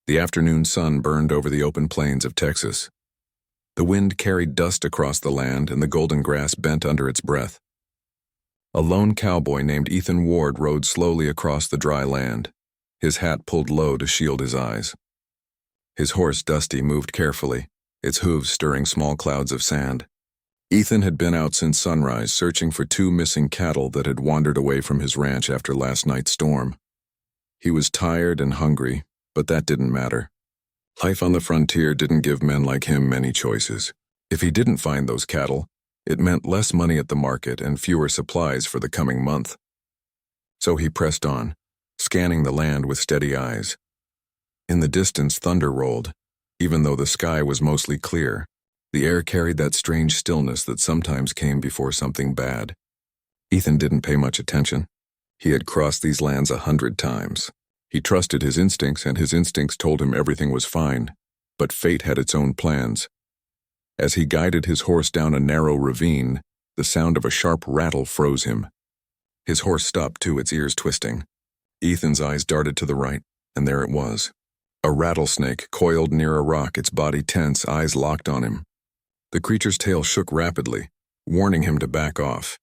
The afternoon sun burned over the open plains of Texas. The wind carried dust across the land, and the golden grass bent under its breath. A lone cowboy named Ethan Ward rode slowly across the dry land, his hat pulled low to shield his eyes. His horse, Dusty, moved carefully, its hooves stirring small clouds of sand. Ethan had been out since sunrise, searching for 2 missing cattle that had wandered away from his ranch after last night's storm. He was tired and hungry, but that didn't matter. Life on the frontier didn't give men like him many choices. If he didn't find those cattle, it meant less money at the market and fewer supplies for the coming month. So he pressed on, scanning the land with steady eyes. In the distance, thunder rolled. Even though the sky was mostly clear, the air carried that strange stillness that sometimes came before something bad. Ethan didn't pay much attention. He had crossed these lands 100 times. He trusted his instincts, and his instincts told him everything was fine. But fate had its own plans. As he guided his horse down a narrow ravine, the sound of a sharp rattle froze him. His horse stopped too, its ears twisting. Ethan's eyes darted to the right, and there it was. A rattlesnake coiled near a rock, its body tense, eyes locked on him. The creature's tail shook rapidly, warning him to back off.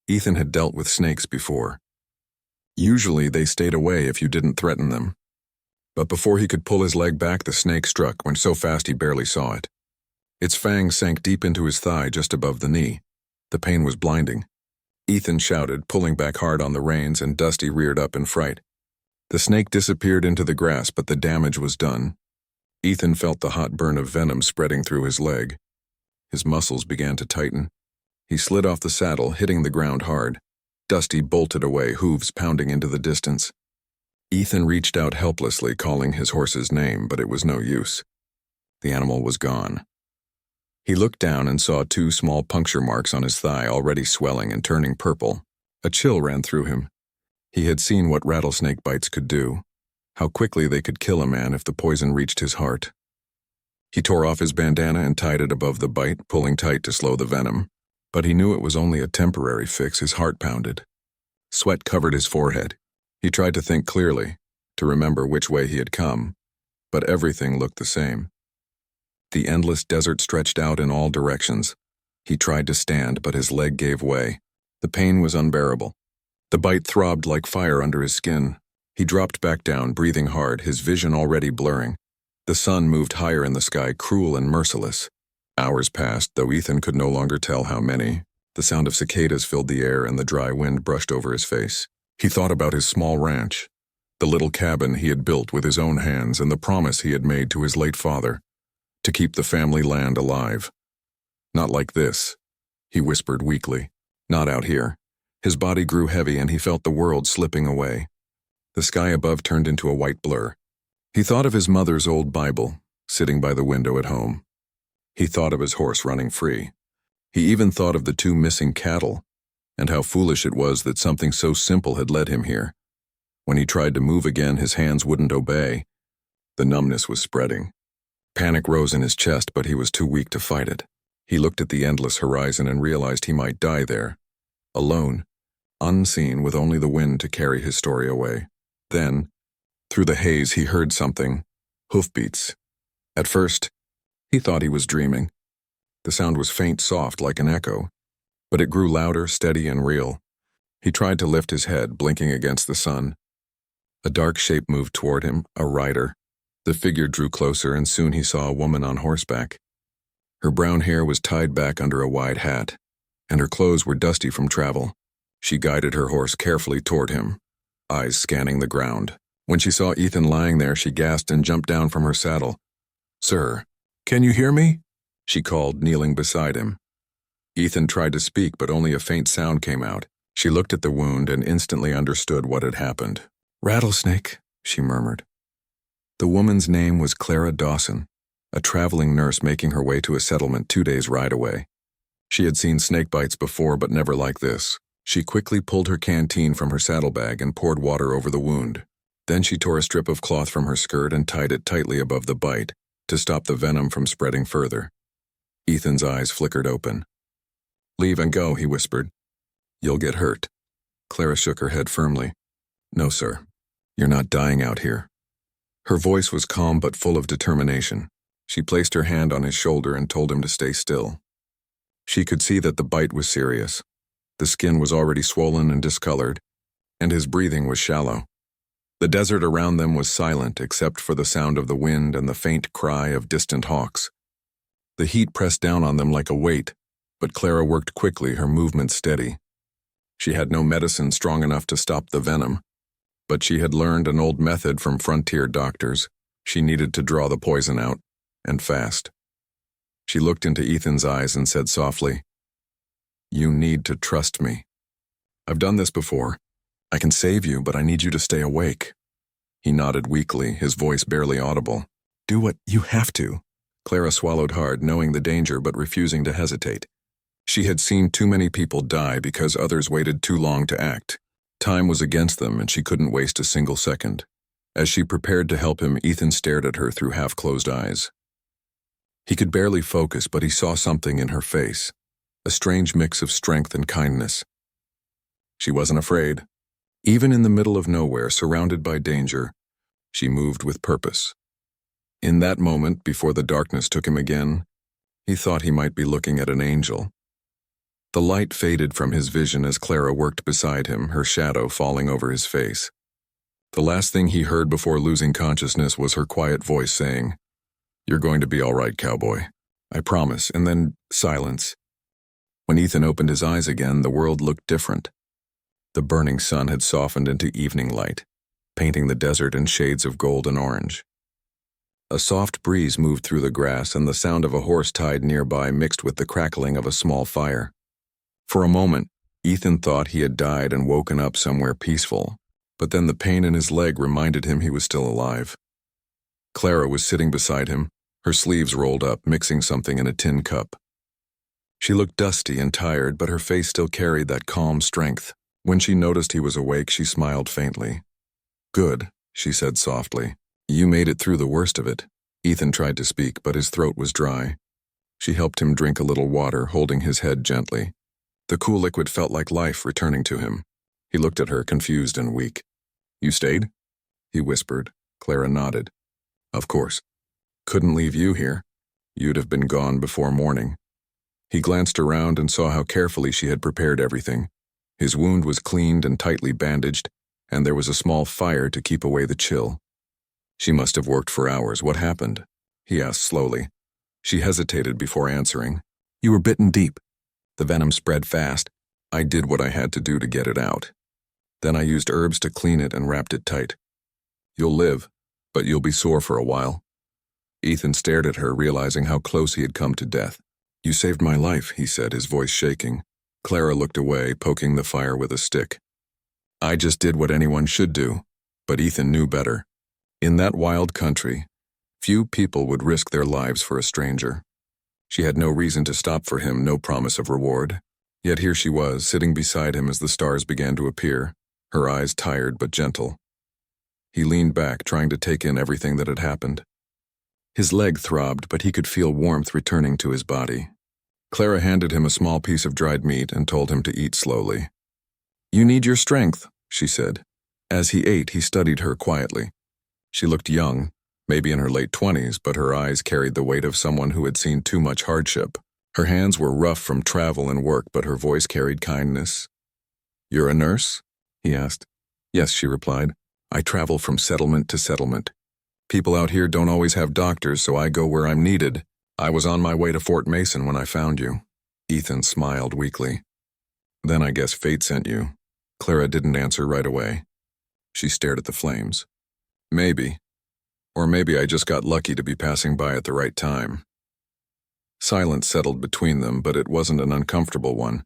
Ethan had dealt with snakes before. Usually they stayed away if you didn't threaten them. But before he could pull his leg back, the snake struck, went so fast he barely saw it. Its fangs sank deep into his thigh just above the knee. The pain was blinding. Ethan shouted, pulling back hard on the reins, and Dusty reared up in fright. The snake disappeared into the grass, but the damage was done. Ethan felt the hot burn of venom spreading through his leg. His muscles began to tighten. He slid off the saddle, hitting the ground hard. Dusty bolted away, hooves pounding into the distance. Ethan reached out helplessly, calling his horse's name, but it was no use. The animal was gone. He looked down and saw 2 small puncture marks on his thigh, already swelling and turning purple. A chill ran through him. He had seen what rattlesnake bites could do, how quickly they could kill a man if the poison reached his heart. He tore off his bandana and tied it above the bite, pulling tight to slow the venom. But he knew it was only a temporary fix. His heart pounded. Sweat covered his forehead. He tried to think clearly, to remember which way he had come, but everything looked the same. The endless desert stretched out in all directions. He tried to stand, but his leg gave way. The pain was unbearable. The bite throbbed like fire under his skin. He dropped back down, breathing hard, his vision already blurring. The sun moved higher in the sky, cruel and merciless. Hours passed, though Ethan could no longer tell how many. The sound of cicadas filled the air, and the dry wind brushed over his face. He thought about his small ranch, the little cabin he had built with his own hands, and the promise he had made to his late father, to keep the family land alive. Not like this, he whispered weakly. Not out here. His body grew heavy, and he felt the world slipping away. The sky above turned into a white blur. He thought of his mother's old Bible, sitting by the window at home. He thought of his horse running free. He even thought of the 2 missing cattle, and how foolish it was that something so simple had led him here. When he tried to move again, his hands wouldn't obey. The numbness was spreading. Panic rose in his chest, but he was too weak to fight it. He looked at the endless horizon and realized he might die there, alone, unseen, with only the wind to carry his story away. Then, through the haze, he heard something, hoofbeats. At first, he thought he was dreaming. The sound was faint, soft, like an echo, but it grew louder, steady, and real. He tried to lift his head, blinking against the sun. A dark shape moved toward him, a rider. The figure drew closer, and soon he saw a woman on horseback. Her brown hair was tied back under a wide hat, and her clothes were dusty from travel. She guided her horse carefully toward him, eyes scanning the ground. When she saw Ethan lying there, she gasped and jumped down from her saddle. "Sir, can you hear me?" she called, kneeling beside him. Ethan tried to speak, but only a faint sound came out. She looked at the wound and instantly understood what had happened. "Rattlesnake," she murmured. The woman's name was Clara Dawson, a traveling nurse making her way to a settlement 2 days' ride away. She had seen snake bites before, but never like this. She quickly pulled her canteen from her saddlebag and poured water over the wound. Then she tore a strip of cloth from her skirt and tied it tightly above the bite, to stop the venom from spreading further. Ethan's eyes flickered open. "Leave and go," he whispered. "You'll get hurt." Clara shook her head firmly. "No, sir. You're not dying out here." Her voice was calm but full of determination. She placed her hand on his shoulder and told him to stay still. She could see that the bite was serious. The skin was already swollen and discolored, and his breathing was shallow. The desert around them was silent except for the sound of the wind and the faint cry of distant hawks. The heat pressed down on them like a weight, but Clara worked quickly, her movements steady. She had no medicine strong enough to stop the venom, but she had learned an old method from frontier doctors. She needed to draw the poison out, and fast. She looked into Ethan's eyes and said softly, "You need to trust me. I've done this before. I can save you, but I need you to stay awake." He nodded weakly, his voice barely audible. "Do what you have to." Clara swallowed hard, knowing the danger but refusing to hesitate. She had seen too many people die because others waited too long to act. Time was against them, and she couldn't waste a single second. As she prepared to help him, Ethan stared at her through half-closed eyes. He could barely focus, but he saw something in her face, a strange mix of strength and kindness. She wasn't afraid. Even in the middle of nowhere, surrounded by danger, she moved with purpose. In that moment, before the darkness took him again, he thought he might be looking at an angel. The light faded from his vision as Clara worked beside him, her shadow falling over his face. The last thing he heard before losing consciousness was her quiet voice saying, "You're going to be all right, cowboy. I promise." And then silence. When Ethan opened his eyes again, the world looked different. The burning sun had softened into evening light, painting the desert in shades of gold and orange. A soft breeze moved through the grass, and the sound of a horse tied nearby mixed with the crackling of a small fire. For a moment, Ethan thought he had died and woken up somewhere peaceful, but then the pain in his leg reminded him he was still alive. Clara was sitting beside him, her sleeves rolled up, mixing something in a tin cup. She looked dusty and tired, but her face still carried that calm strength. When she noticed he was awake, she smiled faintly. "Good," she said softly. "You made it through the worst of it." Ethan tried to speak, but his throat was dry. She helped him drink a little water, holding his head gently. The cool liquid felt like life returning to him. He looked at her, confused and weak. "You stayed?" he whispered. Clara nodded. "Of course. Couldn't leave you here. You'd have been gone before morning." He glanced around and saw how carefully she had prepared everything. His wound was cleaned and tightly bandaged, and there was a small fire to keep away the chill. "She must have worked for hours. What happened?" he asked slowly. She hesitated before answering. "You were bitten deep. The venom spread fast. I did what I had to do to get it out. Then I used herbs to clean it and wrapped it tight. You'll live, but you'll be sore for a while." Ethan stared at her, realizing how close he had come to death. "You saved my life," he said, his voice shaking. Clara looked away, poking the fire with a stick. "I just did what anyone should do," but Ethan knew better. In that wild country, few people would risk their lives for a stranger. She had no reason to stop for him, no promise of reward. Yet here she was, sitting beside him as the stars began to appear, her eyes tired but gentle. He leaned back, trying to take in everything that had happened. His leg throbbed, but he could feel warmth returning to his body. Clara handed him a small piece of dried meat and told him to eat slowly. "You need your strength," she said. As he ate, he studied her quietly. She looked young, maybe in her late 20s, but her eyes carried the weight of someone who had seen too much hardship. Her hands were rough from travel and work, but her voice carried kindness. "You're a nurse?" he asked. "Yes," she replied. "I travel from settlement to settlement. People out here don't always have doctors, so I go where I'm needed. I was on my way to Fort Mason when I found you." Ethan smiled weakly. "Then I guess fate sent you." Clara didn't answer right away. She stared at the flames. "Maybe. Or maybe I just got lucky to be passing by at the right time." Silence settled between them, but it wasn't an uncomfortable one.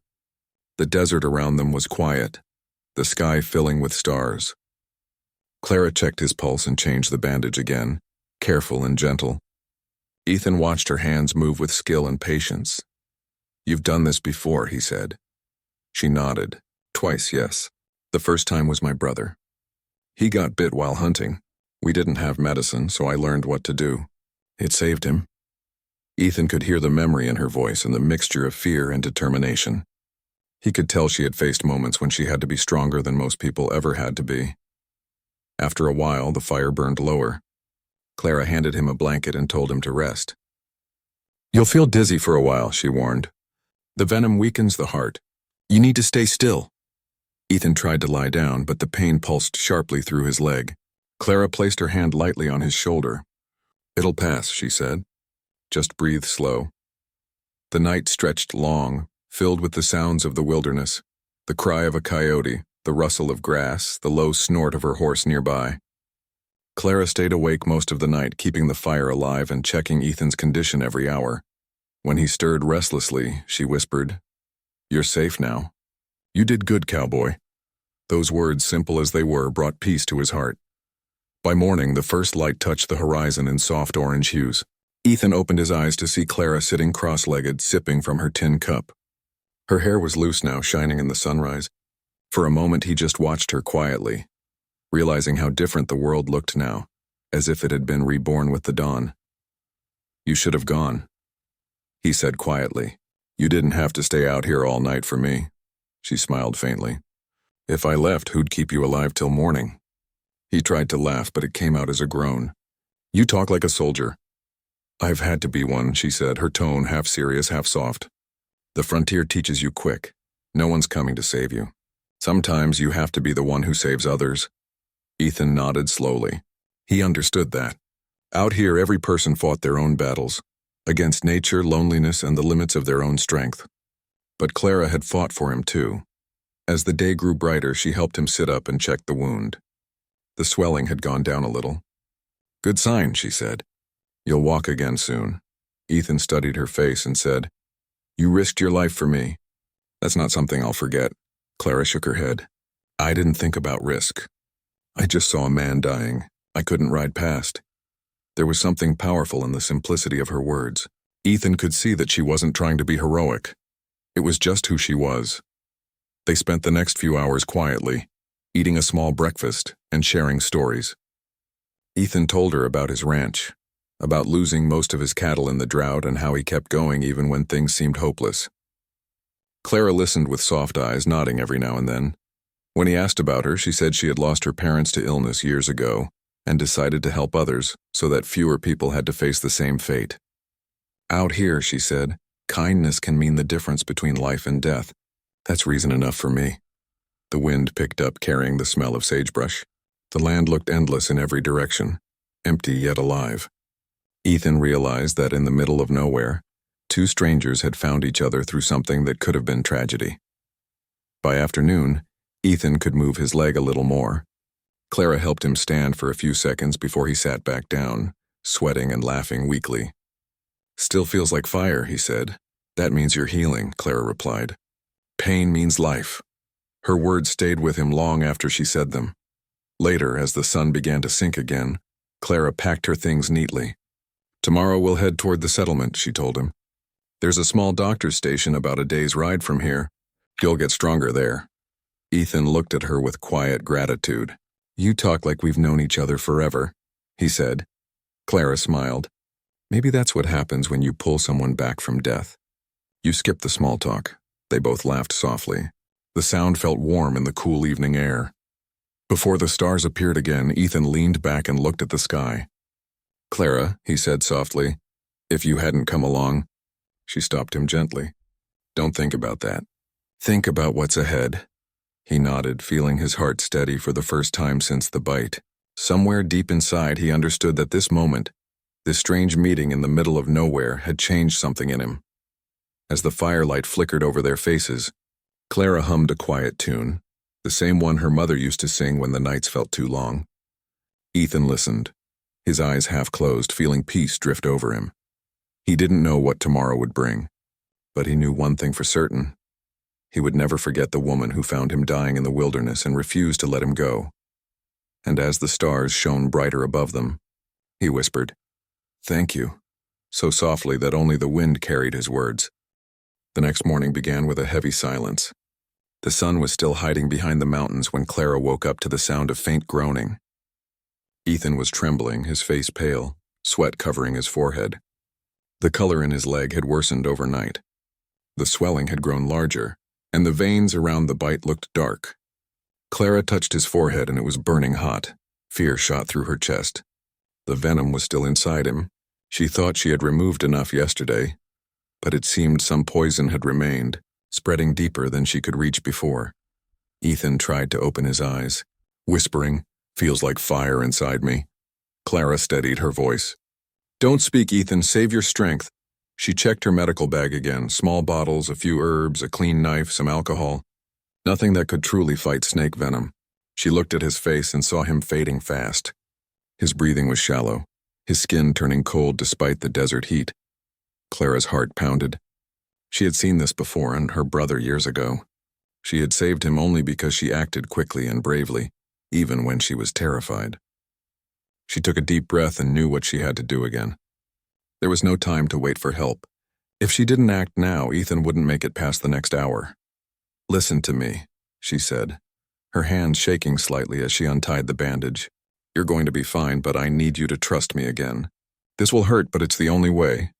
The desert around them was quiet, the sky filling with stars. Clara checked his pulse and changed the bandage again, careful and gentle. Ethan watched her hands move with skill and patience. "You've done this before," he said. She nodded. "Twice, yes. The first time was my brother. He got bit while hunting. We didn't have medicine, so I learned what to do. It saved him." Ethan could hear the memory in her voice and the mixture of fear and determination. He could tell she had faced moments when she had to be stronger than most people ever had to be. After a while, the fire burned lower. Clara handed him a blanket and told him to rest. "You'll feel dizzy for a while," she warned. "The venom weakens the heart. You need to stay still." Ethan tried to lie down, but the pain pulsed sharply through his leg. Clara placed her hand lightly on his shoulder. "It'll pass," she said. "Just breathe slow." The night stretched long, filled with the sounds of the wilderness, the cry of a coyote, the rustle of grass, the low snort of her horse nearby. Clara stayed awake most of the night, keeping the fire alive and checking Ethan's condition every hour. When he stirred restlessly, she whispered, "You're safe now. You did good, cowboy." Those words, simple as they were, brought peace to his heart. By morning, the first light touched the horizon in soft orange hues. Ethan opened his eyes to see Clara sitting cross-legged, sipping from her tin cup. Her hair was loose now, shining in the sunrise. For a moment he just watched her quietly, realizing how different the world looked now, as if it had been reborn with the dawn. "You should have gone," he said quietly. "You didn't have to stay out here all night for me." She smiled faintly. "If I left, who'd keep you alive till morning?" He tried to laugh, but it came out as a groan. "You talk like a soldier." "I've had to be one," she said, her tone half serious, half soft. "The frontier teaches you quick. No one's coming to save you. Sometimes you have to be the one who saves others." Ethan nodded slowly. He understood that. Out here, every person fought their own battles, against nature, loneliness, and the limits of their own strength. But Clara had fought for him too. As the day grew brighter, she helped him sit up and checked the wound. The swelling had gone down a little. "Good sign," she said. "You'll walk again soon." Ethan studied her face and said, "You risked your life for me. That's not something I'll forget." Clara shook her head. "I didn't think about risk. I just saw a man dying. I couldn't ride past." There was something powerful in the simplicity of her words. Ethan could see that she wasn't trying to be heroic. It was just who she was. They spent the next few hours quietly, eating a small breakfast and sharing stories. Ethan told her about his ranch, about losing most of his cattle in the drought and how he kept going even when things seemed hopeless. Clara listened with soft eyes, nodding every now and then. When he asked about her, she said she had lost her parents to illness years ago and decided to help others so that fewer people had to face the same fate. "Out here," she said, "kindness can mean the difference between life and death. That's reason enough for me." The wind picked up, carrying the smell of sagebrush. The land looked endless in every direction, empty yet alive. Ethan realized that in the middle of nowhere, two strangers had found each other through something that could have been tragedy. By afternoon, Ethan could move his leg a little more. Clara helped him stand for a few seconds before he sat back down, sweating and laughing weakly. "Still feels like fire," he said. "That means you're healing," Clara replied. "Pain means life." Her words stayed with him long after she said them. Later, as the sun began to sink again, Clara packed her things neatly. "Tomorrow we'll head toward the settlement," she told him. "There's a small doctor's station about a day's ride from here. You'll get stronger there." Ethan looked at her with quiet gratitude. "You talk like we've known each other forever," he said. Clara smiled. "Maybe that's what happens when you pull someone back from death." "You skip the small talk." They both laughed softly. The sound felt warm in the cool evening air. Before the stars appeared again, Ethan leaned back and looked at the sky. "Clara," he said softly, "if you hadn't come along..." She stopped him gently. "Don't think about that. Think about what's ahead." He nodded, feeling his heart steady for the first time since the bite. Somewhere deep inside, he understood that this moment, this strange meeting in the middle of nowhere, had changed something in him. As the firelight flickered over their faces, Clara hummed a quiet tune, the same one her mother used to sing when the nights felt too long. Ethan listened, his eyes half closed, feeling peace drift over him. He didn't know what tomorrow would bring, but he knew one thing for certain. He would never forget the woman who found him dying in the wilderness and refused to let him go. And as the stars shone brighter above them, he whispered, "Thank you," so softly that only the wind carried his words. The next morning began with a heavy silence. The sun was still hiding behind the mountains when Clara woke up to the sound of faint groaning. Ethan was trembling, his face pale, sweat covering his forehead. The color in his leg had worsened overnight. The swelling had grown larger, and the veins around the bite looked dark. Clara touched his forehead and it was burning hot. Fear shot through her chest. The venom was still inside him. She thought she had removed enough yesterday, but it seemed some poison had remained, spreading deeper than she could reach before. Ethan tried to open his eyes, whispering, "Feels like fire inside me." Clara steadied her voice. "Don't speak, Ethan. Save your strength." She checked her medical bag again, small bottles, a few herbs, a clean knife, some alcohol. Nothing that could truly fight snake venom. She looked at his face and saw him fading fast. His breathing was shallow, his skin turning cold despite the desert heat. Clara's heart pounded. She had seen this before in her brother years ago. She had saved him only because she acted quickly and bravely, even when she was terrified. She took a deep breath and knew what she had to do again. There was no time to wait for help. If she didn't act now, Ethan wouldn't make it past the next hour. "Listen to me," she said, her hands shaking slightly as she untied the bandage. "You're going to be fine, but I need you to trust me again. This will hurt, but it's the only way."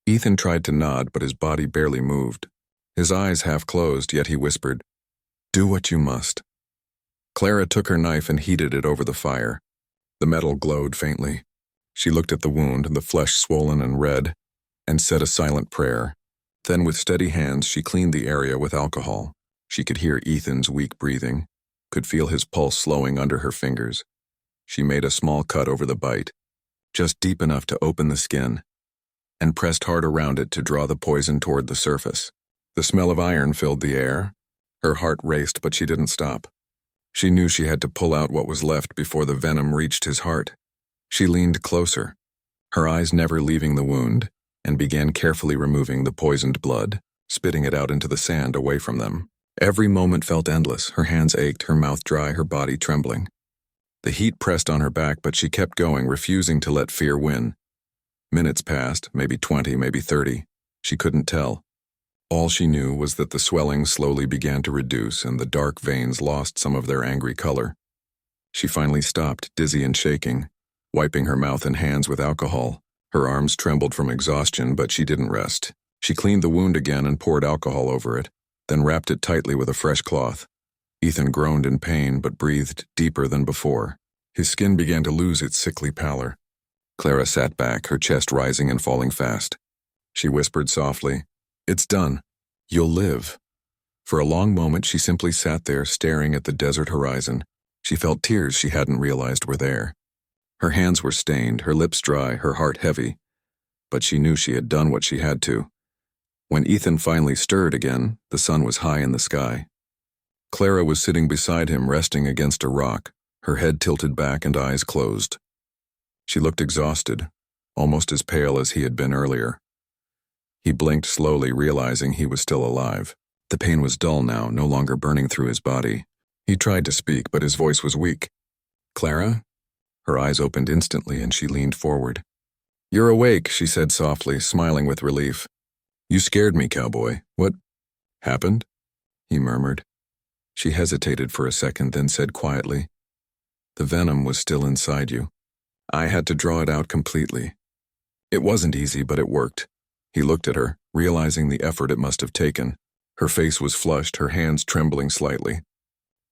Ethan tried to nod, but his body barely moved. His eyes half closed, yet he whispered, "Do what you must." Clara took her knife and heated it over the fire. The metal glowed faintly. She looked at the wound, the flesh swollen and red, and said a silent prayer. Then with steady hands she cleaned the area with alcohol. She could hear Ethan's weak breathing, could feel his pulse slowing under her fingers. She made a small cut over the bite, just deep enough to open the skin, and pressed hard around it to draw the poison toward the surface. The smell of iron filled the air. Her heart raced, but she didn't stop. She knew she had to pull out what was left before the venom reached his heart. She leaned closer, her eyes never leaving the wound, and began carefully removing the poisoned blood, spitting it out into the sand away from them. Every moment felt endless. Her hands ached, her mouth dry, her body trembling. The heat pressed on her back, but she kept going, refusing to let fear win. Minutes passed, maybe 20, maybe 30. She couldn't tell. All she knew was that the swelling slowly began to reduce and the dark veins lost some of their angry color. She finally stopped, dizzy and shaking, wiping her mouth and hands with alcohol. Her arms trembled from exhaustion, but she didn't rest. She cleaned the wound again and poured alcohol over it, then wrapped it tightly with a fresh cloth. Ethan groaned in pain, but breathed deeper than before. His skin began to lose its sickly pallor. Clara sat back, her chest rising and falling fast. She whispered softly, "It's done. You'll live." For a long moment she simply sat there, staring at the desert horizon. She felt tears she hadn't realized were there. Her hands were stained, her lips dry, her heart heavy. But she knew she had done what she had to. When Ethan finally stirred again, the sun was high in the sky. Clara was sitting beside him, resting against a rock, her head tilted back and eyes closed. She looked exhausted, almost as pale as he had been earlier. He blinked slowly, realizing he was still alive. The pain was dull now, no longer burning through his body. He tried to speak, but his voice was weak. "Clara?" Her eyes opened instantly and she leaned forward. "You're awake," she said softly, smiling with relief. "You scared me, Cowboy. What happened?" he murmured. She hesitated for a second, then said quietly, "The venom was still inside you. I had to draw it out completely. It wasn't easy, but it worked." He looked at her, realizing the effort it must have taken. Her face was flushed, her hands trembling slightly.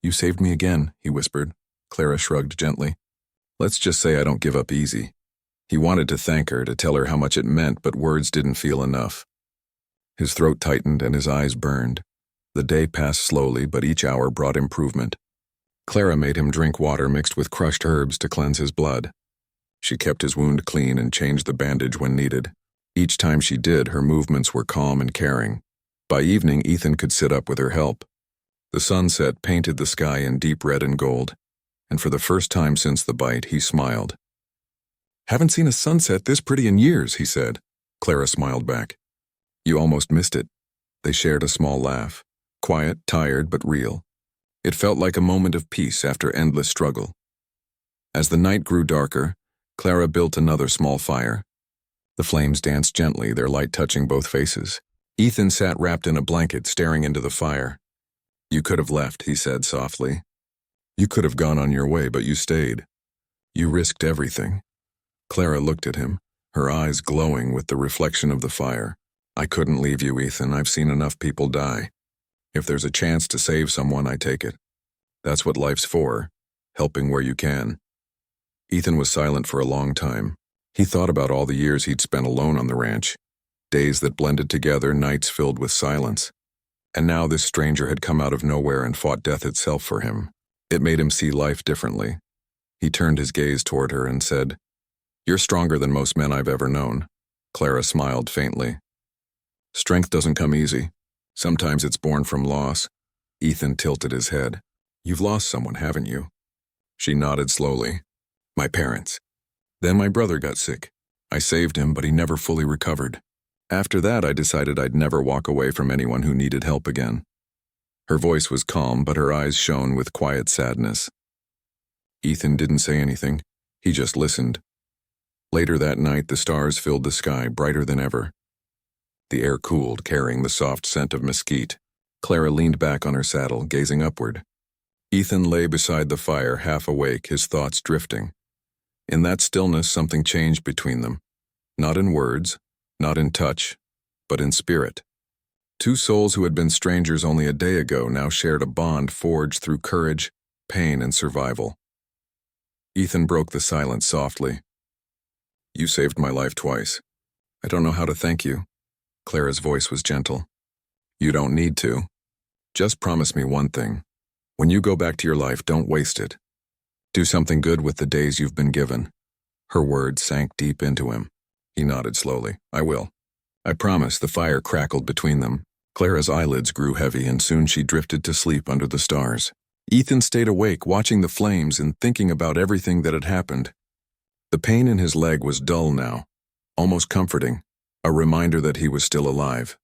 "You saved me again," he whispered. Clara shrugged gently. "Let's just say I don't give up easy." He wanted to thank her, to tell her how much it meant, but words didn't feel enough. His throat tightened and his eyes burned. The day passed slowly, but each hour brought improvement. Clara made him drink water mixed with crushed herbs to cleanse his blood. She kept his wound clean and changed the bandage when needed. Each time she did, her movements were calm and caring. By evening, Ethan could sit up with her help. The sunset painted the sky in deep red and gold, and for the first time since the bite, he smiled. "Haven't seen a sunset this pretty in years," he said. Clara smiled back. "You almost missed it." They shared a small laugh, quiet, tired, but real. It felt like a moment of peace after endless struggle. As the night grew darker, Clara built another small fire. The flames danced gently, their light touching both faces. Ethan sat wrapped in a blanket, staring into the fire. "You could have left," he said softly. "You could have gone on your way, but you stayed. You risked everything." Clara looked at him, her eyes glowing with the reflection of the fire. "I couldn't leave you, Ethan. I've seen enough people die. If there's a chance to save someone, I take it. That's what life's for, helping where you can." Ethan was silent for a long time. He thought about all the years he'd spent alone on the ranch, days that blended together, nights filled with silence. And now this stranger had come out of nowhere and fought death itself for him. It made him see life differently. He turned his gaze toward her and said, "You're stronger than most men I've ever known." Clara smiled faintly. "Strength doesn't come easy. Sometimes it's born from loss." Ethan tilted his head. "You've lost someone, haven't you?" She nodded slowly. "My parents. Then my brother got sick. I saved him, but he never fully recovered. After that, I decided I'd never walk away from anyone who needed help again." Her voice was calm, but her eyes shone with quiet sadness. Ethan didn't say anything. He just listened. Later that night, the stars filled the sky, brighter than ever. The air cooled, carrying the soft scent of mesquite. Clara leaned back on her saddle, gazing upward. Ethan lay beside the fire, half awake, his thoughts drifting. In that stillness, something changed between them. Not in words, not in touch, but in spirit. Two souls who had been strangers only a day ago now shared a bond forged through courage, pain, and survival. Ethan broke the silence softly. "You saved my life twice. I don't know how to thank you." Clara's voice was gentle. "You don't need to. Just promise me one thing. When you go back to your life, don't waste it. Do something good with the days you've been given." Her words sank deep into him. He nodded slowly. "I will. I promise." The fire crackled between them. Clara's eyelids grew heavy, and soon she drifted to sleep under the stars. Ethan stayed awake, watching the flames and thinking about everything that had happened. The pain in his leg was dull now, almost comforting, a reminder that he was still alive.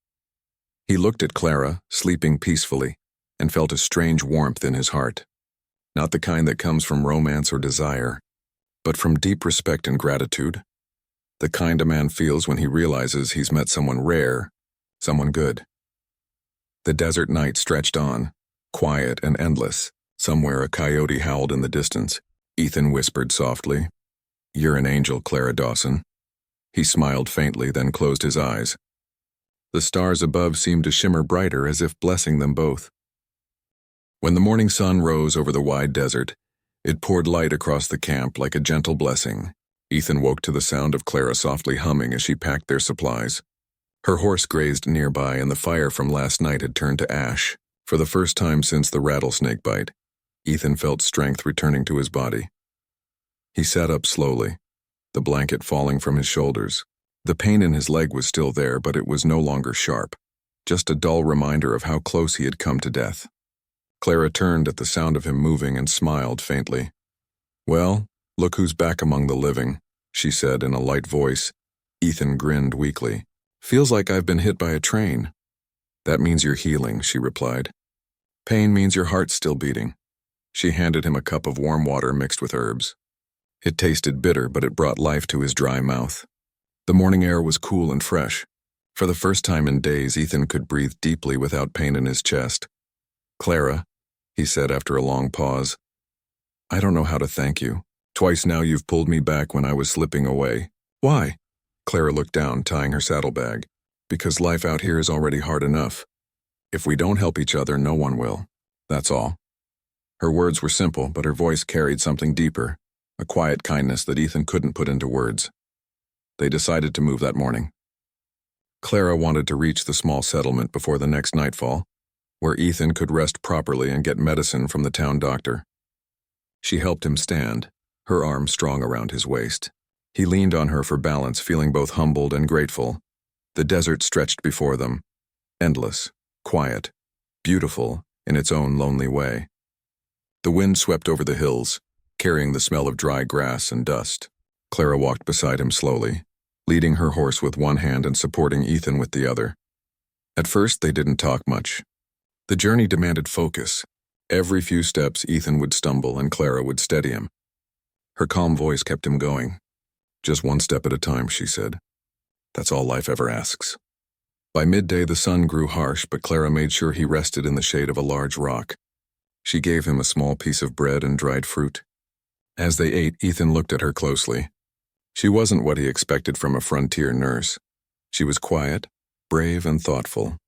He looked at Clara, sleeping peacefully, and felt a strange warmth in his heart. Not the kind that comes from romance or desire, but from deep respect and gratitude. The kind a man feels when he realizes he's met someone rare, someone good. The desert night stretched on, quiet and endless. Somewhere a coyote howled in the distance. Ethan whispered softly, "You're an angel, Clara Dawson." He smiled faintly, then closed his eyes. The stars above seemed to shimmer brighter, as if blessing them both. When the morning sun rose over the wide desert, it poured light across the camp like a gentle blessing. Ethan woke to the sound of Clara softly humming as she packed their supplies. Her horse grazed nearby, and the fire from last night had turned to ash. For the first time since the rattlesnake bite, Ethan felt strength returning to his body. He sat up slowly, the blanket falling from his shoulders. The pain in his leg was still there, but it was no longer sharp, just a dull reminder of how close he had come to death. Clara turned at the sound of him moving and smiled faintly. "Well, look who's back among the living," she said in a light voice. Ethan grinned weakly. "Feels like I've been hit by a train." "That means you're healing," she replied. "Pain means your heart's still beating." She handed him a cup of warm water mixed with herbs. It tasted bitter, but it brought life to his dry mouth. The morning air was cool and fresh. For the first time in days, Ethan could breathe deeply without pain in his chest. "Clara," he said after a long pause, "I don't know how to thank you. Twice now you've pulled me back when I was slipping away." "Why?" Clara looked down, tying her saddlebag. "Because life out here is already hard enough. If we don't help each other, no one will. That's all." Her words were simple, but her voice carried something deeper, a quiet kindness that Ethan couldn't put into words. They decided to move that morning. Clara wanted to reach the small settlement before the next nightfall, where Ethan could rest properly and get medicine from the town doctor. She helped him stand, her arm strong around his waist. He leaned on her for balance, feeling both humbled and grateful. The desert stretched before them, endless, quiet, beautiful in its own lonely way. The wind swept over the hills, carrying the smell of dry grass and dust. Clara walked beside him slowly, leading her horse with one hand and supporting Ethan with the other. At first, they didn't talk much. The journey demanded focus. Every few steps, Ethan would stumble and Clara would steady him. Her calm voice kept him going. "Just one step at a time," she said. "That's all life ever asks." By midday, the sun grew harsh, but Clara made sure he rested in the shade of a large rock. She gave him a small piece of bread and dried fruit. As they ate, Ethan looked at her closely. She wasn't what he expected from a frontier nurse. She was quiet, brave, and thoughtful.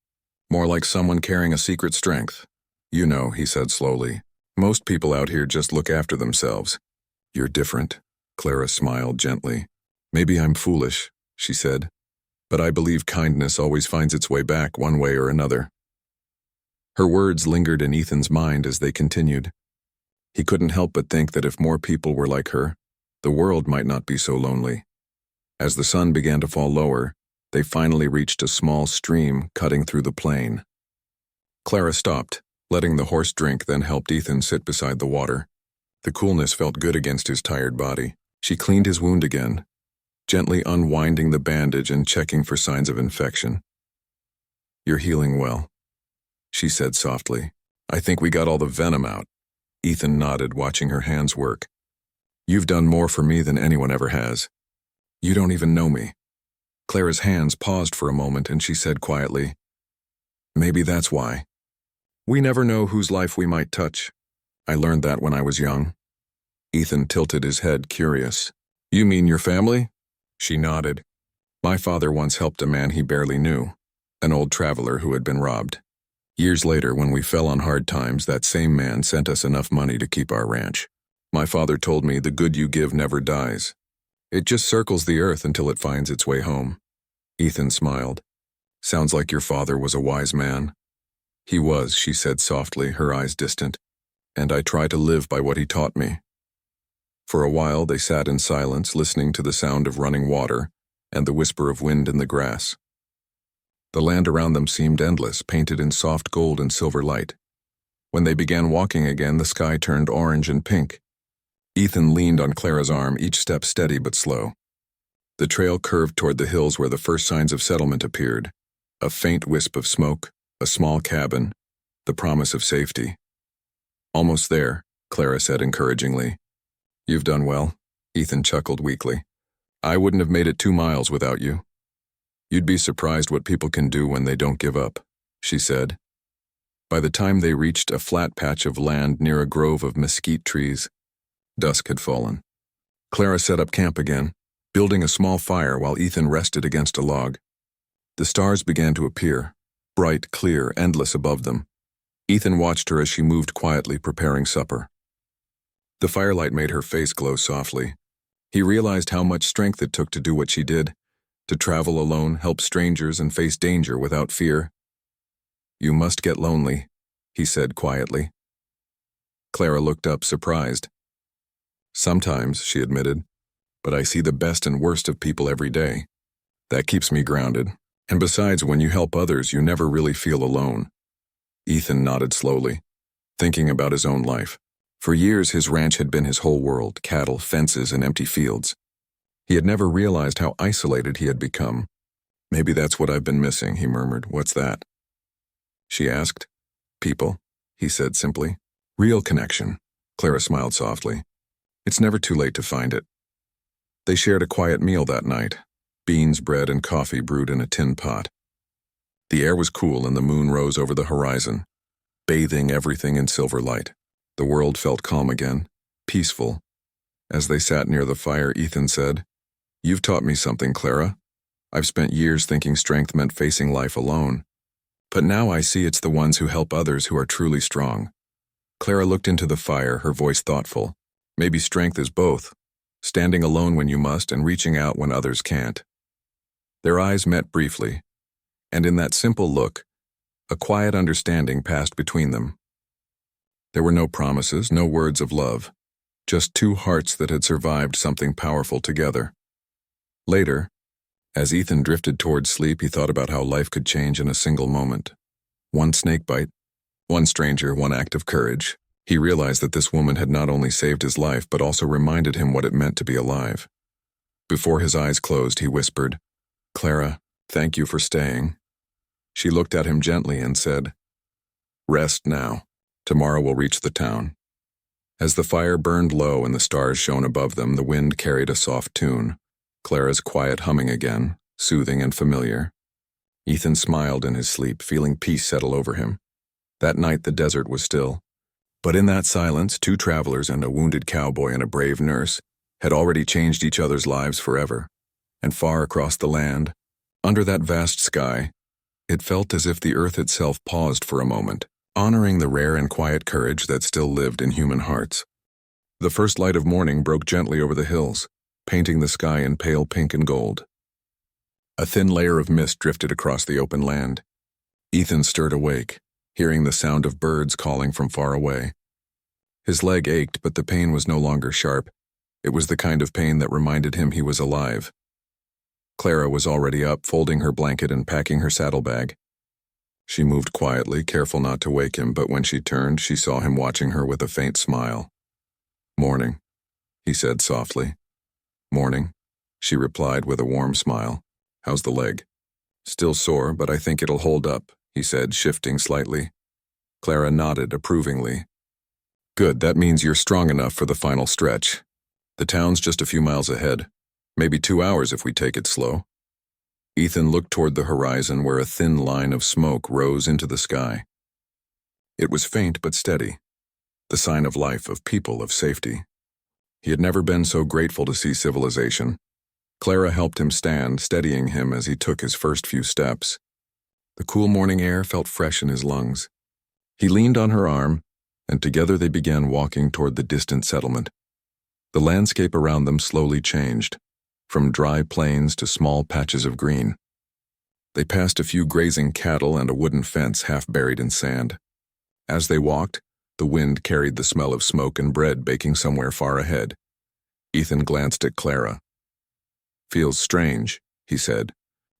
More like someone carrying a secret strength. "You know," he said slowly, "most people out here just look after themselves. You're different. Clara smiled gently. Maybe I'm foolish, she said, but I believe kindness always finds its way back one way or another. Her words lingered in Ethan's mind as they continued. He couldn't help but think that if more people were like her, the world might not be so lonely. As the sun began to fall lower, they finally reached a small stream cutting through the plain. Clara stopped, letting the horse drink, then helped Ethan sit beside the water. The coolness felt good against his tired body. She cleaned his wound again, gently unwinding the bandage and checking for signs of infection. "You're healing well," she said softly. "I think we got all the venom out." Ethan nodded, watching her hands work. "You've done more for me than anyone ever has. You don't even know me." Clara's hands paused for a moment and she said quietly, "Maybe that's why. We never know whose life we might touch. I learned that when I was young." Ethan tilted his head, curious. "You mean your family?" She nodded. "My father once helped a man he barely knew, an old traveler who had been robbed. Years later, when we fell on hard times, that same man sent us enough money to keep our ranch. My father told me the good you give never dies. It just circles the earth until it finds its way home." Ethan smiled. "Sounds like your father was a wise man." "He was," she said softly, her eyes distant, "and I try to live by what he taught me." For a while they sat in silence, listening to the sound of running water and the whisper of wind in the grass. The land around them seemed endless, painted in soft gold and silver light. When they began walking again, the sky turned orange and pink. Ethan leaned on Clara's arm, each step steady but slow. The trail curved toward the hills where the first signs of settlement appeared. A faint wisp of smoke, a small cabin, the promise of safety. "Almost there," Clara said encouragingly. "You've done well," Ethan chuckled weakly. "I wouldn't have made it 2 miles without you." "You'd be surprised what people can do when they don't give up," she said. By the time they reached a flat patch of land near a grove of mesquite trees, dusk had fallen. Clara set up camp again, building a small fire while Ethan rested against a log. The stars began to appear, bright, clear, endless above them. Ethan watched her as she moved quietly, preparing supper. The firelight made her face glow softly. He realized how much strength it took to do what she did, to travel alone, help strangers, and face danger without fear. "You must get lonely," he said quietly. Clara looked up, surprised. "Sometimes," she admitted, "but I see the best and worst of people every day. That keeps me grounded. And besides, when you help others, you never really feel alone." Ethan nodded slowly, thinking about his own life. For years, his ranch had been his whole world: cattle, fences, and empty fields. He had never realized how isolated he had become. "Maybe that's what I've been missing," he murmured. "What's that?" she asked. "People," he said simply. "Real connection." Clara smiled softly. "It's never too late to find it." They shared a quiet meal that night: beans, bread, and coffee brewed in a tin pot. The air was cool and the moon rose over the horizon, bathing everything in silver light. The world felt calm again, peaceful. As they sat near the fire, Ethan said, "You've taught me something, Clara. I've spent years thinking strength meant facing life alone. But now I see it's the ones who help others who are truly strong." Clara looked into the fire, her voice thoughtful. "Maybe strength is both, standing alone when you must and reaching out when others can't." Their eyes met briefly, and in that simple look, a quiet understanding passed between them. There were no promises, no words of love, just 2 hearts that had survived something powerful together. Later, as Ethan drifted toward sleep, he thought about how life could change in a single moment. One snake bite, one stranger, one act of courage. He realized that this woman had not only saved his life, but also reminded him what it meant to be alive. Before his eyes closed, he whispered, "Clara, thank you for staying." She looked at him gently and said, "Rest now. Tomorrow we'll reach the town." As the fire burned low and the stars shone above them, the wind carried a soft tune, Clara's quiet humming again, soothing and familiar. Ethan smiled in his sleep, feeling peace settle over him. That night the desert was still. But in that silence, 2 travelers and a wounded cowboy and a brave nurse had already changed each other's lives forever. And far across the land, under that vast sky, it felt as if the earth itself paused for a moment, honoring the rare and quiet courage that still lived in human hearts. The first light of morning broke gently over the hills, painting the sky in pale pink and gold. A thin layer of mist drifted across the open land. Ethan stirred awake, hearing the sound of birds calling from far away. His leg ached, but the pain was no longer sharp. It was the kind of pain that reminded him he was alive. Clara was already up, folding her blanket and packing her saddlebag. She moved quietly, careful not to wake him, but when she turned, she saw him watching her with a faint smile. "Morning," he said softly. "Morning," she replied with a warm smile. "How's the leg?" "Still sore, but I think it'll hold up," he said, shifting slightly. Clara nodded approvingly. "Good, that means you're strong enough for the final stretch. The town's just a few miles ahead. Maybe 2 hours if we take it slow." Ethan looked toward the horizon where a thin line of smoke rose into the sky. It was faint but steady, the sign of life, of people, of safety. He had never been so grateful to see civilization. Clara helped him stand, steadying him as he took his first few steps. The cool morning air felt fresh in his lungs. He leaned on her arm, and together they began walking toward the distant settlement. The landscape around them slowly changed, from dry plains to small patches of green. They passed a few grazing cattle and a wooden fence half buried in sand. As they walked, the wind carried the smell of smoke and bread baking somewhere far ahead. Ethan glanced at Clara. "Feels strange," he said.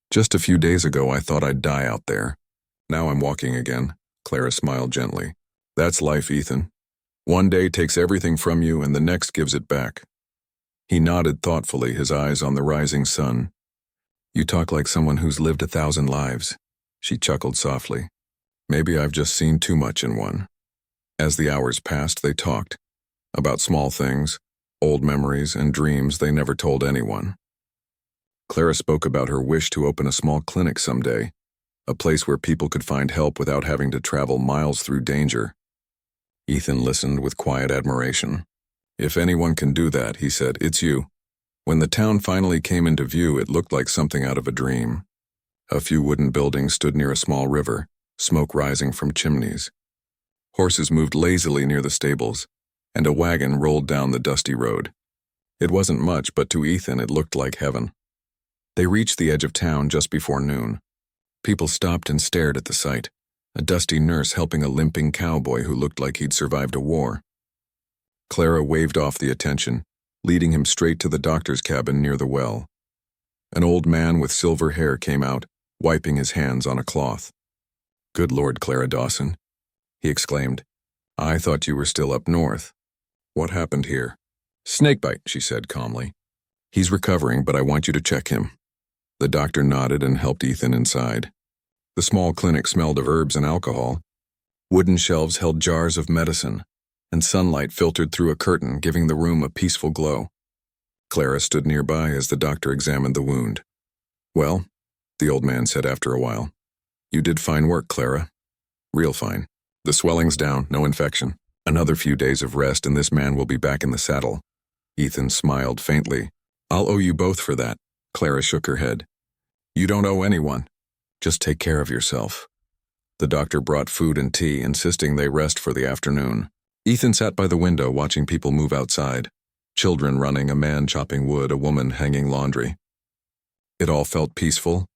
"Just a few days ago I thought I'd die out there. Now I'm walking again." Clara smiled gently. "That's life, Ethan. One day takes everything from you and the next gives it back." He nodded thoughtfully, his eyes on the rising sun. "You talk like someone who's lived 1,000 lives." She chuckled softly. "Maybe I've just seen too much in one." As the hours passed, they talked. About small things, old memories, and dreams they never told anyone. Clara spoke about her wish to open a small clinic someday, a place where people could find help without having to travel miles through danger. Ethan listened with quiet admiration. "If anyone can do that," he said, "it's you." When the town finally came into view, it looked like something out of a dream. A few wooden buildings stood near a small river, smoke rising from chimneys. Horses moved lazily near the stables, and a wagon rolled down the dusty road. It wasn't much, but to Ethan it looked like heaven. They reached the edge of town just before noon. People stopped and stared at the sight, a dusty nurse helping a limping cowboy who looked like he'd survived a war. Clara waved off the attention, leading him straight to the doctor's cabin near the well. An old man with silver hair came out, wiping his hands on a cloth. "Good Lord, Clara Dawson," he exclaimed. "I thought you were still up north. What happened here?" "Snakebite," she said calmly. "He's recovering, but I want you to check him." The doctor nodded and helped Ethan inside. The small clinic smelled of herbs and alcohol. Wooden shelves held jars of medicine, and sunlight filtered through a curtain, giving the room a peaceful glow. Clara stood nearby as the doctor examined the wound. "Well," the old man said after a while, "you did fine work, Clara. Real fine. The swelling's down, no infection. Another few days of rest and this man will be back in the saddle." Ethan smiled faintly. "I'll owe you both for that." Clara shook her head. "You don't owe anyone. Just take care of yourself." The doctor brought food and tea, insisting they rest for the afternoon. Ethan sat by the window watching people move outside. Children running, a man chopping wood, a woman hanging laundry. It all felt peaceful,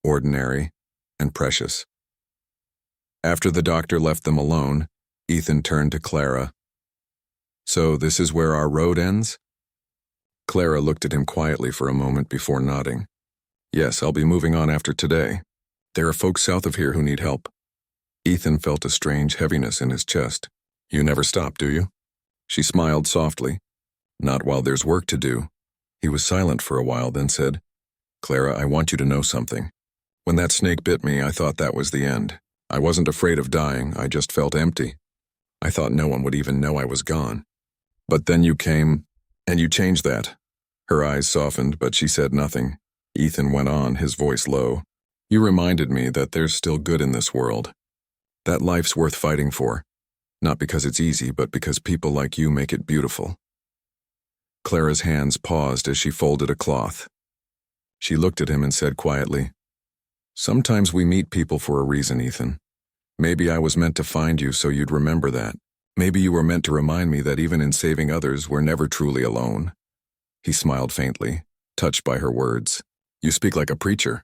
ordinary, and precious. After the doctor left them alone, Ethan turned to Clara. "So this is where our road ends?" Clara looked at him quietly for a moment before nodding. "Yes, I'll be moving on after today. There are folks south of here who need help." Ethan felt a strange heaviness in his chest. "You never stop, do you?" She smiled softly. "Not while there's work to do." He was silent for a while, then said, "Clara, I want you to know something. When that snake bit me, I thought that was the end. I wasn't afraid of dying, I just felt empty. I thought no one would even know I was gone. But then you came, and you changed that." Her eyes softened, but she said nothing. Ethan went on, his voice low. "You reminded me that there's still good in this world. That life's worth fighting for. Not because it's easy, but because people like you make it beautiful." Clara's hands paused as she folded a cloth. She looked at him and said quietly, "Sometimes we meet people for a reason, Ethan. Maybe I was meant to find you so you'd remember that." Maybe you were meant to remind me that even in saving others, we're never truly alone. He smiled faintly, touched by her words. You speak like a preacher.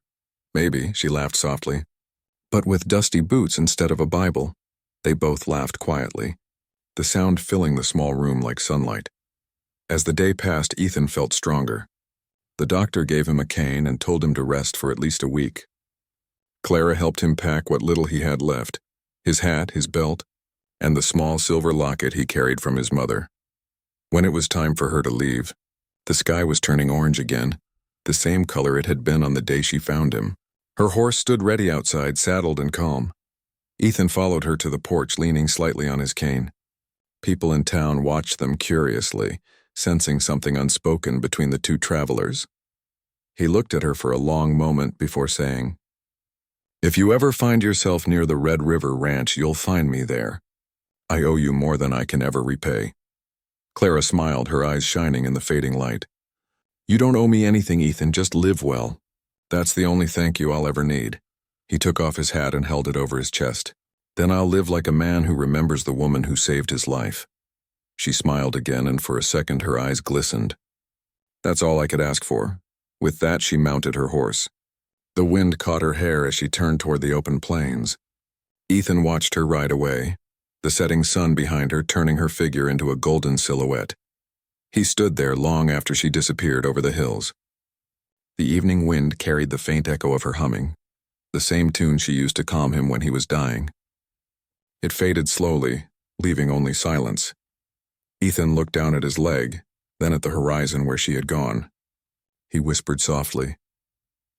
Maybe, she laughed softly. But with dusty boots instead of a Bible. They both laughed quietly, the sound filling the small room like sunlight. As the day passed, Ethan felt stronger. The doctor gave him a cane and told him to rest for at least a week. Clara helped him pack what little he had left, his hat, his belt, and the small silver locket he carried from his mother. When it was time for her to leave, the sky was turning orange again, the same color it had been on the day she found him. Her horse stood ready outside, saddled and calm. Ethan followed her to the porch, leaning slightly on his cane. People in town watched them curiously, sensing something unspoken between the two travelers. He looked at her for a long moment before saying, "If you ever find yourself near the Red River Ranch, you'll find me there. I owe you more than I can ever repay." Clara smiled, her eyes shining in the fading light. "You don't owe me anything, Ethan, just live well. That's the only thank you I'll ever need." He took off his hat and held it over his chest. "Then I'll live like a man who remembers the woman who saved his life." She smiled again, and for a second her eyes glistened. "That's all I could ask for." With that, she mounted her horse. The wind caught her hair as she turned toward the open plains. Ethan watched her ride away, the setting sun behind her turning her figure into a golden silhouette. He stood there long after she disappeared over the hills. The evening wind carried the faint echo of her humming, the same tune she used to calm him when he was dying. It faded slowly, leaving only silence. Ethan looked down at his leg, then at the horizon where she had gone. He whispered softly,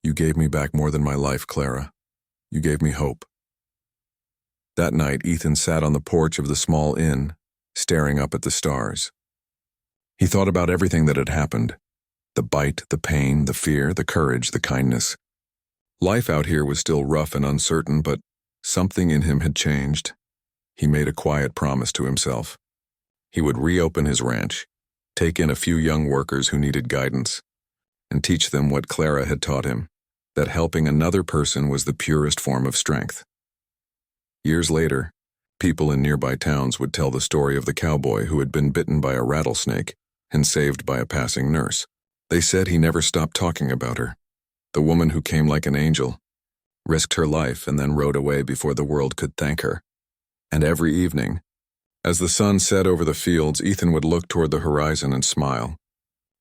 "You gave me back more than my life, Clara. You gave me hope." That night, Ethan sat on the porch of the small inn, staring up at the stars. He thought about everything that had happened. The bite, the pain, the fear, the courage, the kindness. Life out here was still rough and uncertain, but something in him had changed. He made a quiet promise to himself. He would reopen his ranch, take in a few young workers who needed guidance, and teach them what Clara had taught him, that helping another person was the purest form of strength. Years later, people in nearby towns would tell the story of the cowboy who had been bitten by a rattlesnake and saved by a passing nurse. They said he never stopped talking about her, the woman who came like an angel, risked her life and then rode away before the world could thank her. And every evening, as the sun set over the fields, Ethan would look toward the horizon and smile,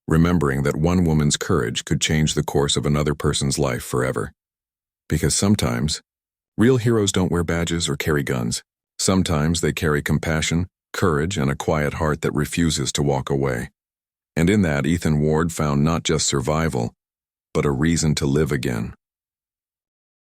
remembering that one woman's courage could change the course of another person's life forever. Because sometimes, real heroes don't wear badges or carry guns. Sometimes they carry compassion, courage, and a quiet heart that refuses to walk away. And in that, Ethan Ward found not just survival, but a reason to live again.